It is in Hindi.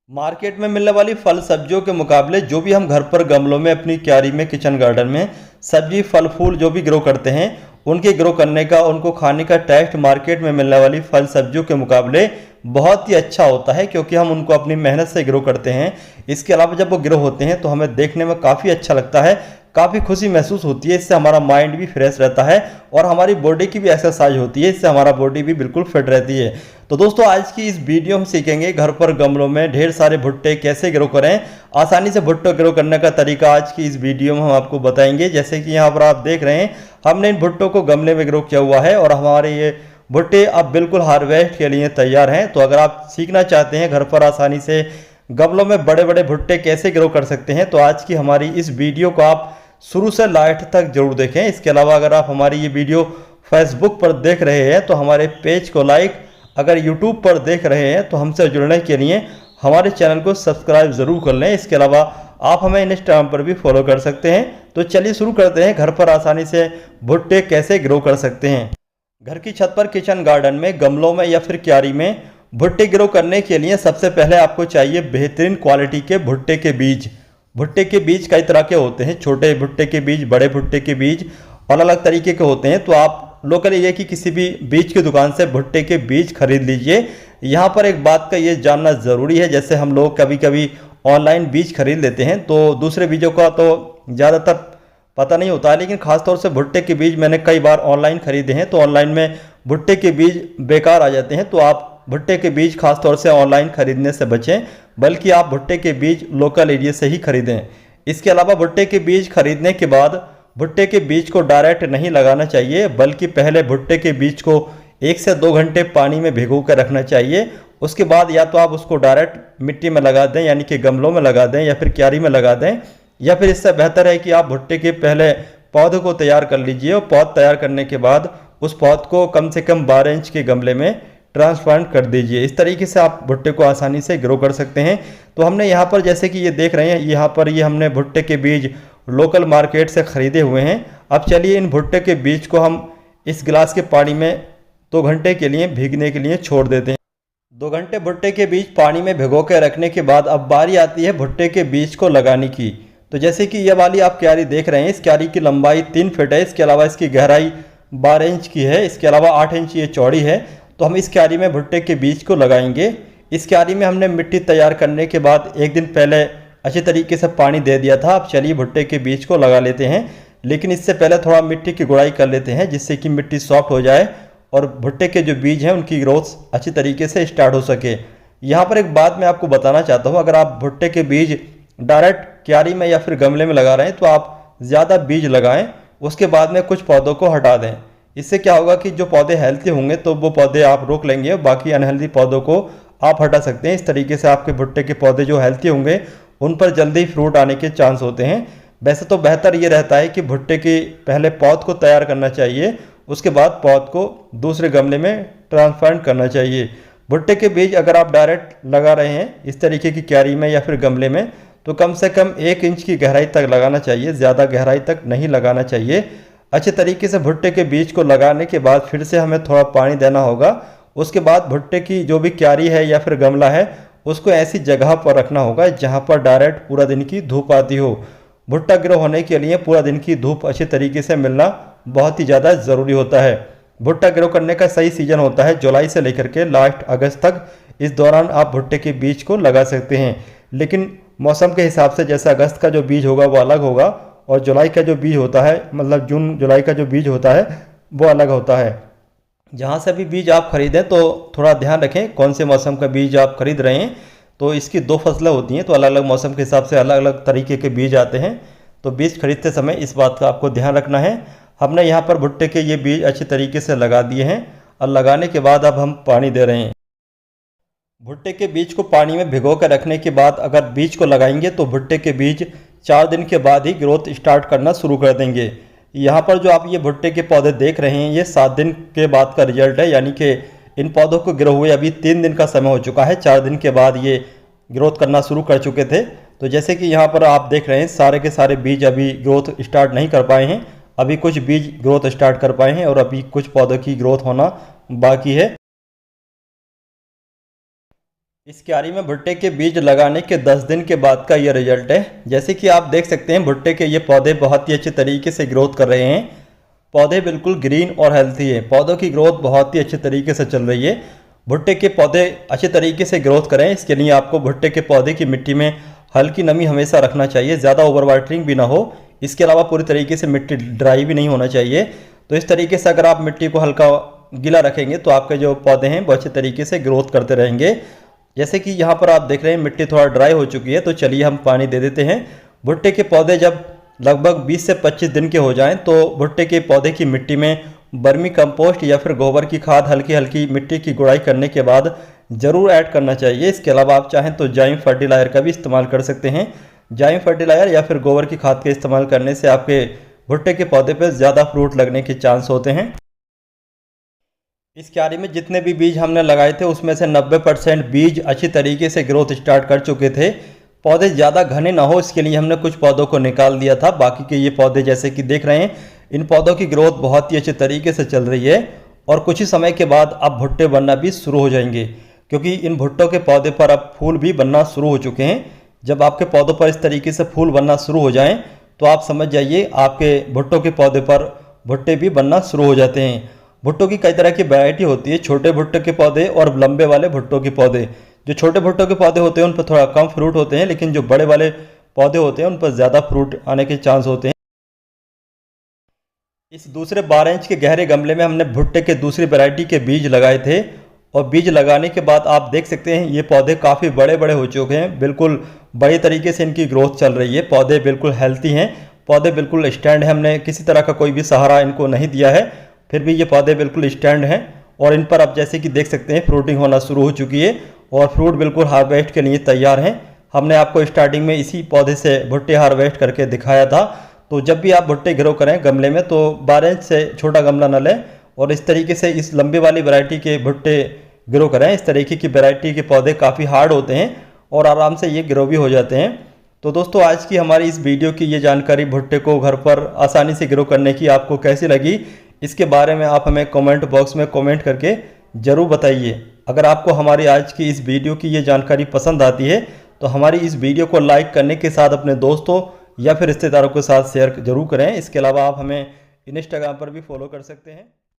मार्केट में मिलने वाली फल सब्जियों के मुकाबले जो भी हम घर पर गमलों में अपनी क्यारी में किचन गार्डन में सब्जी फल फूल जो भी ग्रो करते हैं उनके ग्रो करने का उनको खाने का टेस्ट मार्केट में मिलने वाली फल सब्जियों के मुकाबले बहुत ही अच्छा होता है, क्योंकि हम उनको अपनी मेहनत से ग्रो करते हैं। इसके अलावा जब वो ग्रो होते हैं तो हमें देखने में काफ़ी अच्छा लगता है, काफ़ी खुशी महसूस होती है। इससे हमारा माइंड भी फ्रेश रहता है और हमारी बॉडी की भी एक्सरसाइज होती है, इससे हमारा बॉडी भी बिल्कुल फिट रहती है। तो दोस्तों आज की इस वीडियो में सीखेंगे घर पर गमलों में ढेर सारे भुट्टे कैसे ग्रो करें। आसानी से भुट्टे ग्रो करने का तरीका आज की इस वीडियो में हम आपको बताएंगे। जैसे कि यहाँ पर आप देख रहे हैं हमने इन भुट्टों को गमले में ग्रो किया हुआ है और हमारे ये भुट्टे अब बिल्कुल हार्वेस्ट के लिए तैयार हैं। तो अगर आप सीखना चाहते हैं घर पर आसानी से गमलों में बड़े बड़े भुट्टे कैसे ग्रो कर सकते हैं तो आज की हमारी इस वीडियो को आप शुरू से लास्ट तक जरूर देखें। इसके अलावा अगर आप हमारी ये वीडियो फेसबुक पर देख रहे हैं तो हमारे पेज को लाइक, अगर यूट्यूब पर देख रहे हैं तो हमसे जुड़ने के लिए हमारे चैनल को सब्सक्राइब ज़रूर कर लें। इसके अलावा आप हमें इंस्टाग्राम पर भी फॉलो कर सकते हैं। तो चलिए शुरू करते हैं घर पर आसानी से भुट्टे कैसे ग्रो कर सकते हैं। घर की छत पर किचन गार्डन में गमलों में या फिर क्यारी में भुट्टे ग्रो करने के लिए सबसे पहले आपको चाहिए बेहतरीन क्वालिटी के भुट्टे के बीज। भुट्टे के बीज कई तरह के होते हैं, छोटे भुट्टे के बीज, बड़े भुट्टे के बीज अलग अलग तरीके के होते हैं। तो आप लोकल एरिया की किसी भी बीज की दुकान से भुट्टे के बीज खरीद लीजिए। यहाँ पर एक बात का ये जानना ज़रूरी है, जैसे हम लोग कभी कभी ऑनलाइन बीज खरीद लेते हैं तो दूसरे बीजों का तो ज़्यादातर पता नहीं होता है, लेकिन खासतौर से भुट्टे के बीज मैंने कई बार ऑनलाइन खरीदे हैं तो ऑनलाइन में भुट्टे के बीज बेकार आ जाते हैं। तो आप भुट्टे के बीज खासतौर से ऑनलाइन खरीदने से बचें, बल्कि आप भुट्टे के बीज लोकल एरिया से ही खरीदें। इसके अलावा भुट्टे के बीज खरीदने के बाद भुट्टे के बीज को डायरेक्ट नहीं लगाना चाहिए, बल्कि पहले भुट्टे के बीज को 1 से 2 घंटे पानी में भिगो कर रखना चाहिए। उसके बाद या तो आप उसको डायरेक्ट मिट्टी में लगा दें, यानी कि गमलों में लगा दें या फिर क्यारी में लगा दें, या फिर इससे बेहतर है कि आप भुट्टे के पहले पौधे को तैयार कर लीजिए और पौध तैयार करने के बाद उस पौध को कम से कम 12 इंच के गमले में ट्रांसप्लांट कर दीजिए। इस तरीके से आप भुट्टे को आसानी से ग्रो कर सकते हैं। तो हमने यहाँ पर जैसे कि ये देख रहे हैं, यहाँ पर ये हमने भुट्टे के बीज लोकल मार्केट से ख़रीदे हुए हैं। अब चलिए इन भुट्टे के बीज को हम इस गिलास के पानी में 2 घंटे के लिए भीगने के लिए छोड़ देते हैं। 2 घंटे भुट्टे के बीज पानी में भिगो के रखने के बाद अब बारी आती है भुट्टे के बीज को लगाने की। तो जैसे कि ये वाली आप क्यारी देख रहे हैं, इस क्यारी की लंबाई 3 फीट है, इसके अलावा इसकी गहराई 12 इंच की है, इसके अलावा 8 इंच ये चौड़ी है। तो हम इस क्यारी में भुट्टे के बीज को लगाएंगे। इस क्यारी में हमने मिट्टी तैयार करने के बाद 1 दिन पहले अच्छे तरीके से पानी दे दिया था। अब चलिए भुट्टे के बीज को लगा लेते हैं, लेकिन इससे पहले थोड़ा मिट्टी की गुड़ाई कर लेते हैं जिससे कि मिट्टी सॉफ्ट हो जाए और भुट्टे के जो बीज हैं उनकी ग्रोथ अच्छी तरीके से स्टार्ट हो सके। यहाँ पर एक बात मैं आपको बताना चाहता हूँ, अगर आप भुट्टे के बीज डायरेक्ट क्यारी में या फिर गमले में लगा रहे हैं तो आप ज़्यादा बीज लगाएं, उसके बाद में कुछ पौधों को हटा दें। इससे क्या होगा कि जो पौधे हेल्थी होंगे तो वो पौधे आप रोक लेंगे और बाकी अनहेल्दी पौधों को आप हटा सकते हैं। इस तरीके से आपके भुट्टे के पौधे जो हेल्थी होंगे उन पर जल्दी ही फ्रूट आने के चांस होते हैं। वैसे तो बेहतर ये रहता है कि भुट्टे के पहले पौध को तैयार करना चाहिए, उसके बाद पौध को दूसरे गमले में ट्रांसप्लांट करना चाहिए। भुट्टे के बीज अगर आप डायरेक्ट लगा रहे हैं इस तरीके की क्यारी में या फिर गमले में तो कम से कम 1 इंच की गहराई तक लगाना चाहिए, ज़्यादा गहराई तक नहीं लगाना चाहिए। अच्छे तरीके से भुट्टे के बीज को लगाने के बाद फिर से हमें थोड़ा पानी देना होगा। उसके बाद भुट्टे की जो भी क्यारी है या फिर गमला है उसको ऐसी जगह पर रखना होगा जहां पर डायरेक्ट पूरा दिन की धूप आती हो। भुट्टा ग्रो होने के लिए पूरा दिन की धूप अच्छे तरीके से मिलना बहुत ही ज़्यादा ज़रूरी होता है। भुट्टा ग्रो करने का सही सीजन होता है जुलाई से लेकर के लास्ट अगस्त तक। इस दौरान आप भुट्टे के बीज को लगा सकते हैं, लेकिन मौसम के हिसाब से जैसे अगस्त का जो बीज होगा वो अलग होगा और जुलाई का जो बीज होता है, मतलब जून जुलाई का जो बीज होता है वो अलग होता है। जहाँ से भी बीज आप खरीदें तो थोड़ा ध्यान रखें कौन से मौसम का बीज आप खरीद रहे हैं। तो इसकी 2 फसलें होती हैं तो अलग अलग मौसम के हिसाब से अलग अलग तरीके के बीज आते हैं। तो बीज खरीदते समय इस बात का आपको ध्यान रखना है। हमने यहाँ पर भुट्टे के ये बीज अच्छे तरीके से लगा दिए हैं और लगाने के बाद अब हम पानी दे रहे हैं। भुट्टे के बीज को पानी में भिगो कर रखने के बाद अगर बीज को लगाएंगे तो भुट्टे के बीज 4 दिन के बाद ही ग्रोथ स्टार्ट करना शुरू कर देंगे। यहाँ पर जो आप ये भुट्टे के पौधे देख रहे हैं ये 7 दिन के बाद का रिजल्ट है, यानी कि इन पौधों को ग्रो हुए अभी 3 दिन का समय हो चुका है। 4 दिन के बाद ये ग्रोथ करना शुरू कर चुके थे। तो जैसे कि यहाँ पर आप देख रहे हैं सारे के सारे बीज अभी ग्रोथ स्टार्ट नहीं कर पाए हैं, अभी कुछ बीज ग्रोथ स्टार्ट कर पाए हैं और अभी कुछ पौधों की ग्रोथ होना बाकी है। इस क्यारी में भुट्टे के बीज लगाने के 10 दिन के बाद का ये रिजल्ट है। जैसे कि आप देख सकते हैं भुट्टे के ये पौधे बहुत ही अच्छे तरीके से ग्रोथ कर रहे हैं। पौधे बिल्कुल ग्रीन और हेल्थी है। पौधों की ग्रोथ बहुत ही अच्छे तरीके से चल रही है। भुट्टे के पौधे अच्छे तरीके से ग्रोथ करें, इसके लिए आपको भुट्टे के पौधे की मिट्टी में हल्की नमी हमेशा रखना चाहिए, ज़्यादा ओवर वाटरिंग भी ना हो। इसके अलावा पूरी तरीके से मिट्टी ड्राई भी नहीं होना चाहिए। तो इस तरीके से अगर आप मिट्टी को हल्का गीला रखेंगे तो आपके जो पौधे हैं वो अच्छे तरीके से ग्रोथ करते रहेंगे। जैसे कि यहाँ पर आप देख रहे हैं मिट्टी थोड़ा ड्राई हो चुकी है, तो चलिए हम पानी दे देते हैं। भुट्टे के पौधे जब लगभग 20 से 25 दिन के हो जाएं तो भुट्टे के पौधे की मिट्टी में वर्मी कंपोस्ट या फिर गोबर की खाद हल्की हल्की मिट्टी की गुड़ाई करने के बाद ज़रूर ऐड करना चाहिए। इसके अलावा आप चाहें तो जाइम फर्टिलाइज़र का भी इस्तेमाल कर सकते हैं। जाइम फर्टिलाइज़र या फिर गोबर की खाद के इस्तेमाल करने से आपके भुट्टे के पौधे पर ज़्यादा फ्रूट लगने के चांस होते हैं। इस क्यारी में जितने भी बीज हमने लगाए थे उसमें से 90% बीज अच्छी तरीके से ग्रोथ स्टार्ट कर चुके थे। पौधे ज़्यादा घने ना हो इसके लिए हमने कुछ पौधों को निकाल दिया था। बाकी के ये पौधे जैसे कि देख रहे हैं, इन पौधों की ग्रोथ बहुत ही अच्छे तरीके से चल रही है और कुछ ही समय के बाद अब भुट्टे बनना भी शुरू हो जाएंगे, क्योंकि इन भुट्टों के पौधे पर अब फूल भी बनना शुरू हो चुके हैं। जब आपके पौधों पर इस तरीके से फूल बनना शुरू हो जाएं तो आप समझ जाइए आपके भुट्टों के पौधे पर भुट्टे भी बनना शुरू हो जाते हैं। भुट्टों की कई तरह की वैरायटी होती है, छोटे भुट्टे के पौधे और लंबे वाले भुट्टों के पौधे। जो छोटे भुट्टों के पौधे होते हैं उन पर थोड़ा कम फ्रूट होते हैं, लेकिन जो बड़े वाले पौधे होते हैं उन पर ज़्यादा फ्रूट आने के चांस होते हैं। इस दूसरे 12 इंच के गहरे गमले में हमने भुट्टे के दूसरी वैरायटी के बीज लगाए थे और बीज लगाने के बाद आप देख सकते हैं ये पौधे काफ़ी बड़े बड़े हो चुके हैं। बिल्कुल बड़े तरीके से इनकी ग्रोथ चल रही है। पौधे बिल्कुल हेल्थी हैं, पौधे बिल्कुल स्टैंड है। हमने किसी तरह का कोई भी सहारा इनको नहीं दिया है, फिर भी ये पौधे बिल्कुल स्टैंड हैं और इन पर आप जैसे कि देख सकते हैं फ्रूटिंग होना शुरू हो चुकी है और फ्रूट बिल्कुल हार्वेस्ट के लिए तैयार हैं। हमने आपको स्टार्टिंग में इसी पौधे से भुट्टे हार्वेस्ट करके दिखाया था। तो जब भी आप भुट्टे ग्रो करें गमले में तो 12 इंच से छोटा गमला न लें और इस तरीके से इस लंबे वाली वैरायटी के भुट्टे ग्रो करें। इस तरीके की वैरायटी के पौधे काफ़ी हार्ड होते हैं और आराम से ये ग्रो भी हो जाते हैं। तो दोस्तों आज की हमारी इस वीडियो की ये जानकारी भुट्टे को घर पर आसानी से ग्रो करने की आपको कैसी लगी, इसके बारे में आप हमें कमेंट बॉक्स में कमेंट करके ज़रूर बताइए। अगर आपको हमारी आज की इस वीडियो की ये जानकारी पसंद आती है तो हमारी इस वीडियो को लाइक करने के साथ अपने दोस्तों या फिर रिश्तेदारों के साथ शेयर जरूर करें। इसके अलावा आप हमें इंस्टाग्राम पर भी फॉलो कर सकते हैं।